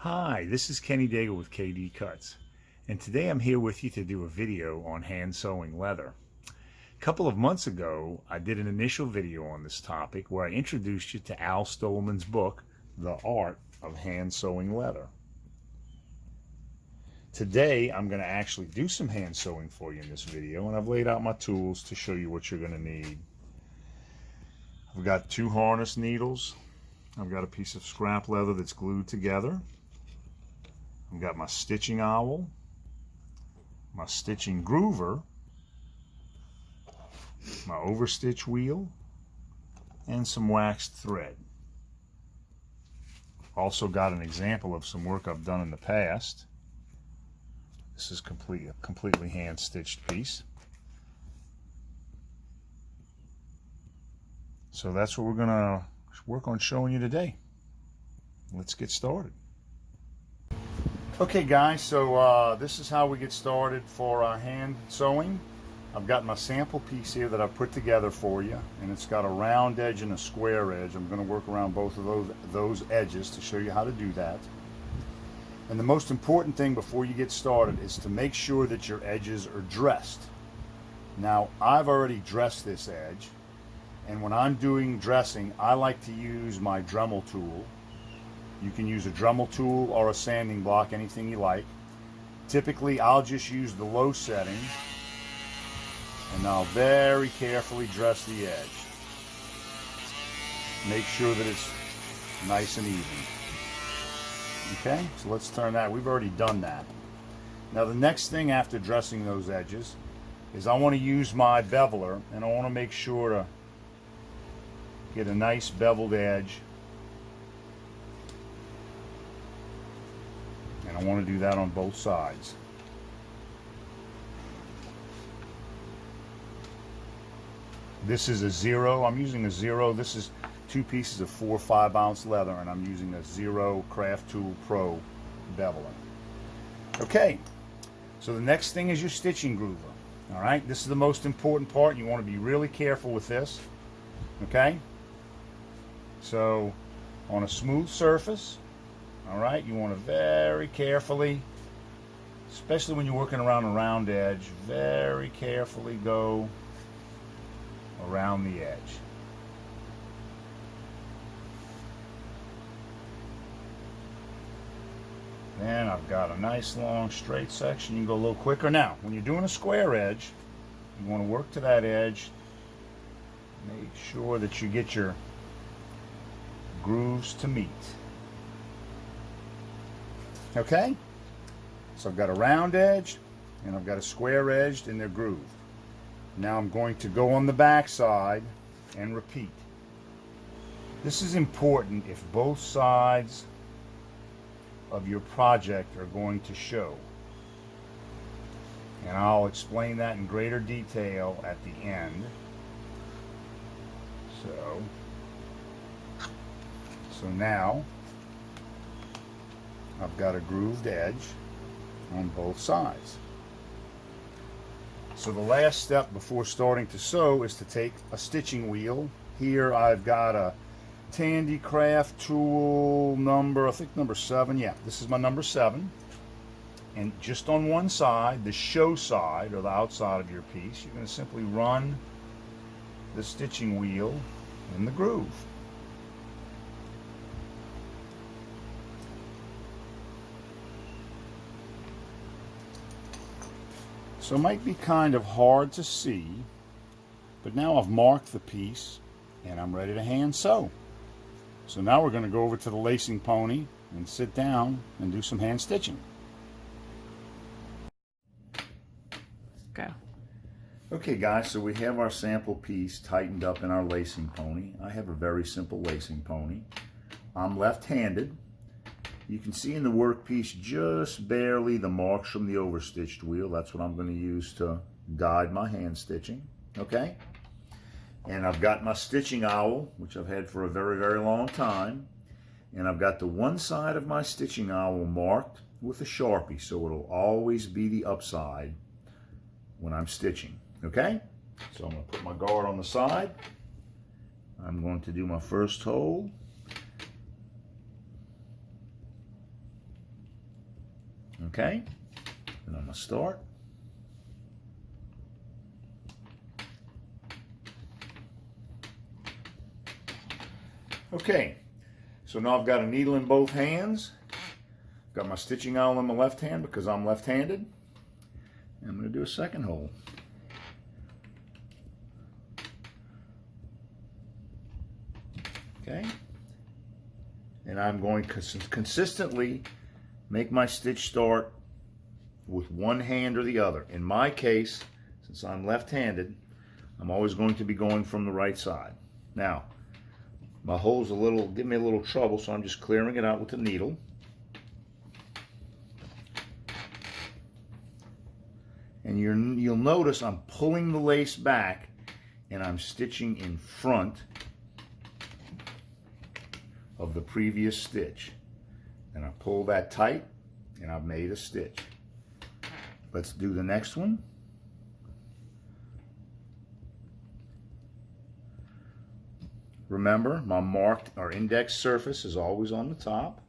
Hi, this is Kenny Daigle with KD Cuts, and today I'm here with you to do a video on hand sewing leather. A couple of months ago, I did an initial video on this topic where I introduced you to Al Stohlmann's book, The Art of Hand Sewing Leather. Today, I'm going to actually do some hand sewing for you in this video, and I've laid out my tools to show you what you're going to need. I've got 2 harness needles. I've got a piece of scrap leather that's glued together. I've got my stitching owl, my stitching groover, my overstitch wheel, and some waxed thread. Also got an example of some work I've done in the past. This is a completely hand stitched piece. So that's what we're going to work on showing you today. Let's get started. Okay guys, so this is how we get started for our hand sewing. I've got my sample piece here that I've put together for you, and it's got a round edge and a square edge. I'm going to work around both of those edges to show you how to do that. And the most important thing before you get started is to make sure that your edges are dressed. Now, I've already dressed this edge, and when I'm doing dressing, I like to use my Dremel tool. You can use a Dremel tool or a sanding block, anything you like. Typically, I'll just use the low setting, and I'll very carefully dress the edge. Make sure that it's nice and even. Okay, so let's turn that. We've already done that. Now the next thing after dressing those edges is I want to use my beveler, and I want to make sure to get a nice beveled edge. And I want to do that on both sides. This is a 0. I'm using a 0. This is 2 pieces of 4 5-ounce leather, and I'm using a 0 Craft Tool Pro beveler. Okay, so the next thing is your stitching groover. All right, this is the most important part. You want to be really careful with this. Okay, so on a smooth surface, all right, you want to very carefully, especially when you're working around a round edge, very carefully go around the edge. Then I've got a nice long straight section. You can go a little quicker. Now, when you're doing a square edge, you want to work to that edge. Make sure that you get your grooves to meet. Okay, so I've got a round edge and I've got a square edge, and they're grooved. Now I'm going to go on the back side and repeat. This is important if both sides of your project are going to show, and I'll explain that in greater detail at the end. So now I've got a grooved edge on both sides. So the last step before starting to sew is to take a stitching wheel. Here I've got a Tandy Craft Tool number, I think number 7. Yeah, this is my number 7. And just on one side, the show side or the outside of your piece, you're going to simply run the stitching wheel in the groove. So it might be kind of hard to see, but now I've marked the piece and I'm ready to hand sew. So now we're going to go over to the lacing pony and sit down and do some hand stitching. Go. Okay guys, so we have our sample piece tightened up in our lacing pony. I have a very simple lacing pony. I'm left-handed. You can see in the workpiece just barely the marks from the overstitched wheel. That's what I'm going to use to guide my hand stitching. Okay? And I've got my stitching owl, which I've had for a very, very long time. And I've got the one side of my stitching owl marked with a Sharpie, so it'll always be the upside when I'm stitching. Okay? So I'm going to put my guard on the side. I'm going to do my first hole. Okay, and I'm going to start. Okay, so now I've got a needle in both hands. Got my stitching awl in my left hand because I'm left-handed. And I'm going to do a second hole. Okay, and I'm going to consistently make my stitch start with one hand or the other. In my case, since I'm left-handed, I'm always going to be going from the right side. Now, my hole's give me a little trouble, so I'm just clearing it out with the needle. And you'll notice I'm pulling the lace back and I'm stitching in front of the previous stitch. And I pull that tight and I've made a stitch. Let's do the next one. Remember, my marked or index surface is always on the top.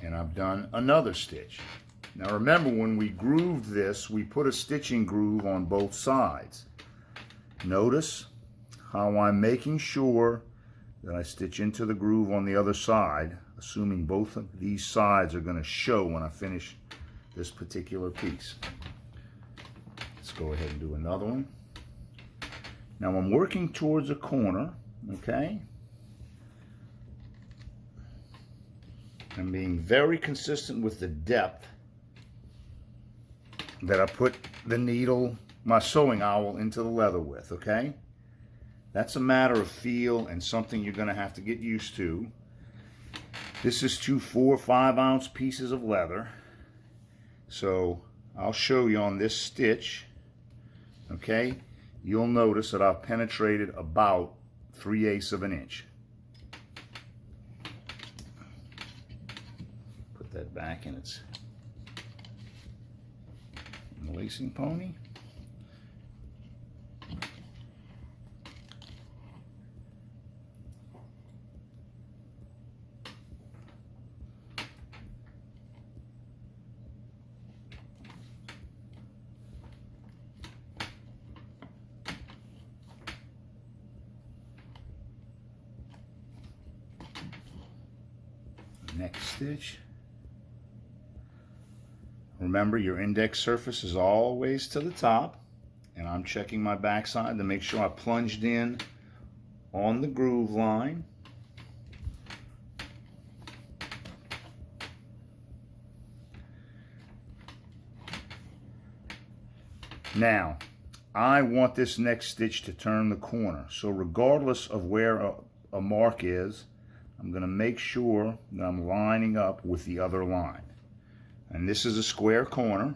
And I've done another stitch. Now remember, when we grooved this, we put a stitching groove on both sides. Notice how I'm making sure that I stitch into the groove on the other side, assuming both of these sides are going to show when I finish this particular piece. Let's go ahead and do another one. Now I'm working towards a corner, okay? I'm being very consistent with the depth that I put the needle, my sewing owl, into the leather with, okay? That's a matter of feel and something you're going to have to get used to. This is 2 4 or 5 ounce pieces of leather. So I'll show you on this stitch, okay? You'll notice that I've penetrated about 3/8 of an inch. Put that back in its lacing pony. Next stitch. Remember, your index surface is always to the top, and I'm checking my backside to make sure I plunged in on the groove line. Now, I want this next stitch to turn the corner, so regardless of where a mark is, I'm going to make sure that I'm lining up with the other line. And this is a square corner.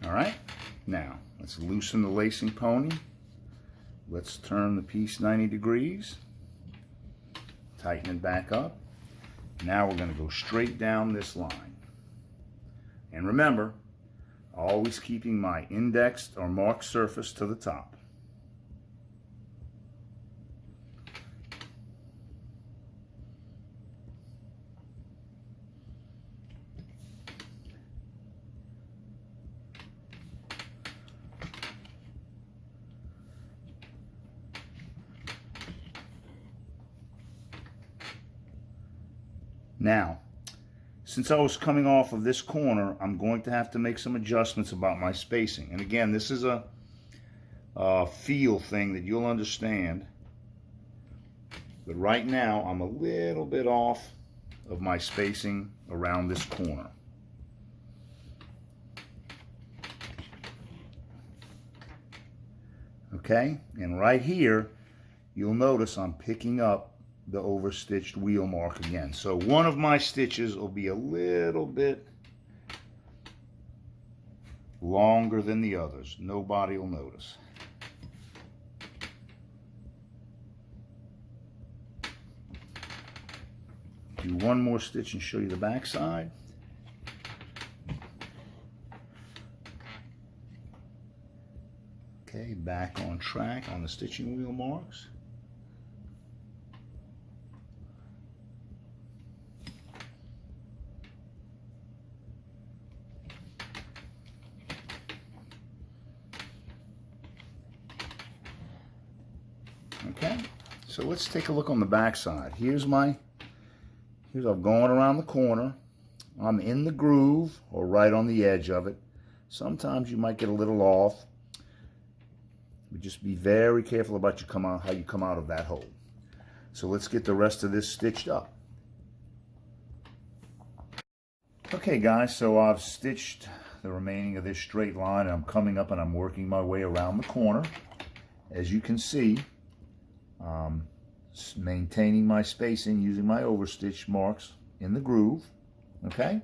All right, now let's loosen the lacing pony. Let's turn the piece 90 degrees, tighten it back up. Now we're going to go straight down this line. And remember, always keeping my indexed or marked surface to the top. Now, since I was coming off of this corner, I'm going to have to make some adjustments about my spacing. And again, this is a feel thing that you'll understand. But right now, I'm a little bit off of my spacing around this corner. Okay, and right here, you'll notice I'm picking up the overstitched wheel mark again. So one of my stitches will be a little bit longer than the others. Nobody will notice. Do one more stitch and show you the back side. Okay, back on track on the stitching wheel marks. Okay, so let's take a look on the back side. Here's I'm going around the corner. I'm in the groove or right on the edge of it. Sometimes you might get a little off. But just be very careful about how you come out of that hole. So let's get the rest of this stitched up. Okay guys, so I've stitched the remaining of this straight line. I'm coming up and I'm working my way around the corner. As you can see, maintaining my spacing using my overstitch marks in the groove. Okay?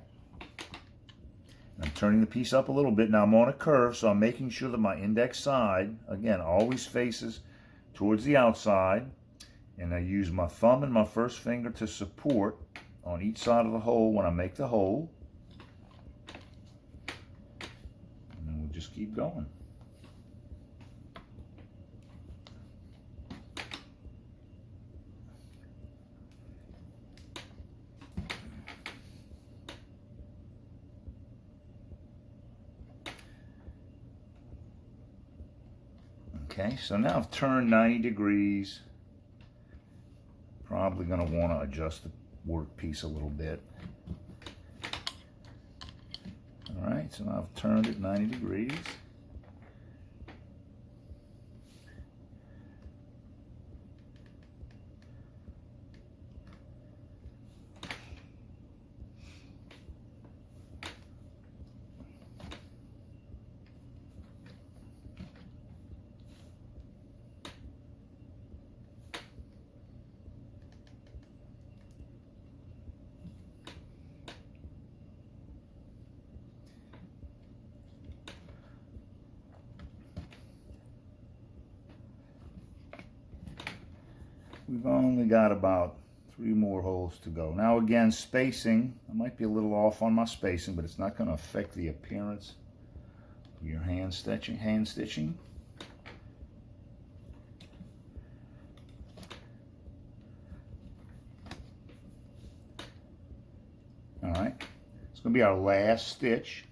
I'm turning the piece up a little bit. Now I'm on a curve, so I'm making sure that my index side, again, always faces towards the outside. And I use my thumb and my first finger to support on each side of the hole when I make the hole. And then we'll just keep going. Okay, so now I've turned 90 degrees. Probably going to want to adjust the workpiece a little bit. All right, so now I've turned it 90 degrees. We've only got about 3 more holes to go. Now again, spacing, I might be a little off on my spacing, but it's not going to affect the appearance of your hand stitching. All right, it's going to be our last stitch.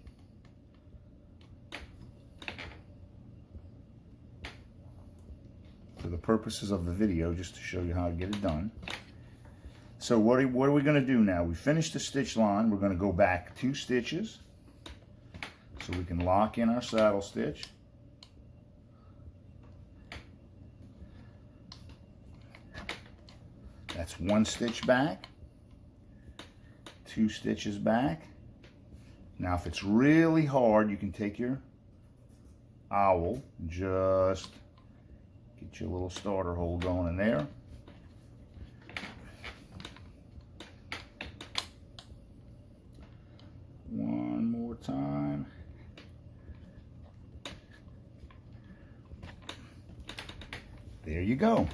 For the purposes of the video, just to show you how to get it done. So what are we going to do now? We finished the stitch line. We're going to go back 2 stitches so we can lock in our saddle stitch. That's 1 stitch back, 2 stitches back. Now if it's really hard, you can take your owl, just get your little starter hole going in there. One more time. There you go.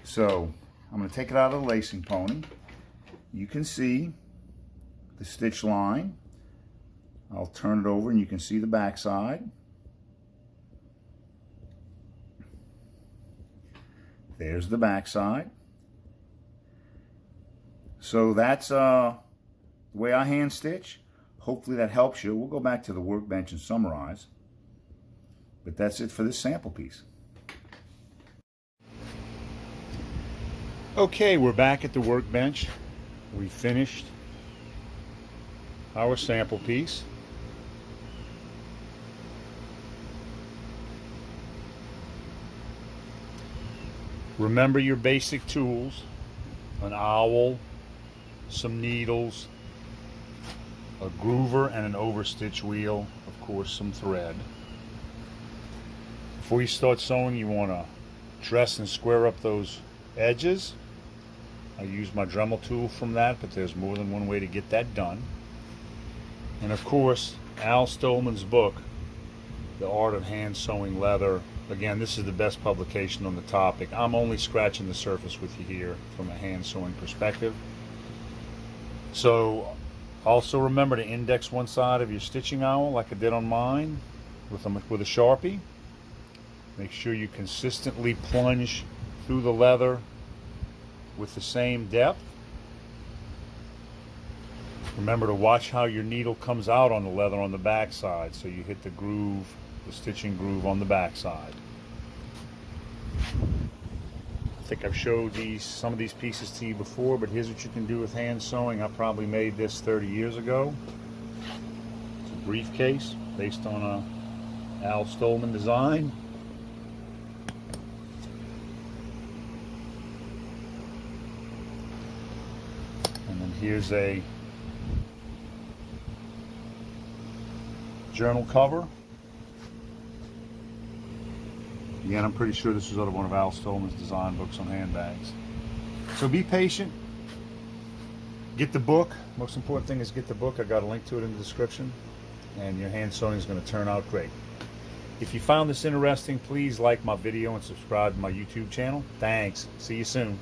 So I'm going to take it out of the lacing pony. You can see the stitch line. I'll turn it over and you can see the back side. There's the back side. So that's the way I hand stitch. Hopefully that helps you. We'll go back to the workbench and summarize. But that's it for this sample piece. Okay, we're back at the workbench. We finished our sample piece. Remember your basic tools: an owl, some needles, a groover and an overstitch wheel, of course some thread. Before you start sewing, you want to dress and square up those edges. I use my Dremel tool from that, but there's more than one way to get that done. And of course, Al Stohlmann's book, The Art of Hand Sewing Leather. Again, this is the best publication on the topic. I'm only scratching the surface with you here from a hand sewing perspective. So also remember to index one side of your stitching owl like I did on mine with a Sharpie. Make sure you consistently plunge through the leather with the same depth. Remember to watch how your needle comes out on the leather on the back side, so you hit the groove, the stitching groove on the back side. I think I've showed some of these pieces to you before, but here's what you can do with hand sewing. I probably made this 30 years ago. It's a briefcase based on a Al Stohlmann design. And then here's a journal cover. Again, I'm pretty sure this was out of one of Al Stohlmann's design books on handbags. So be patient. Get the book. Most important thing is get the book. I got a link to it in the description. And your hand sewing is going to turn out great. If you found this interesting, please like my video and subscribe to my YouTube channel. Thanks. See you soon.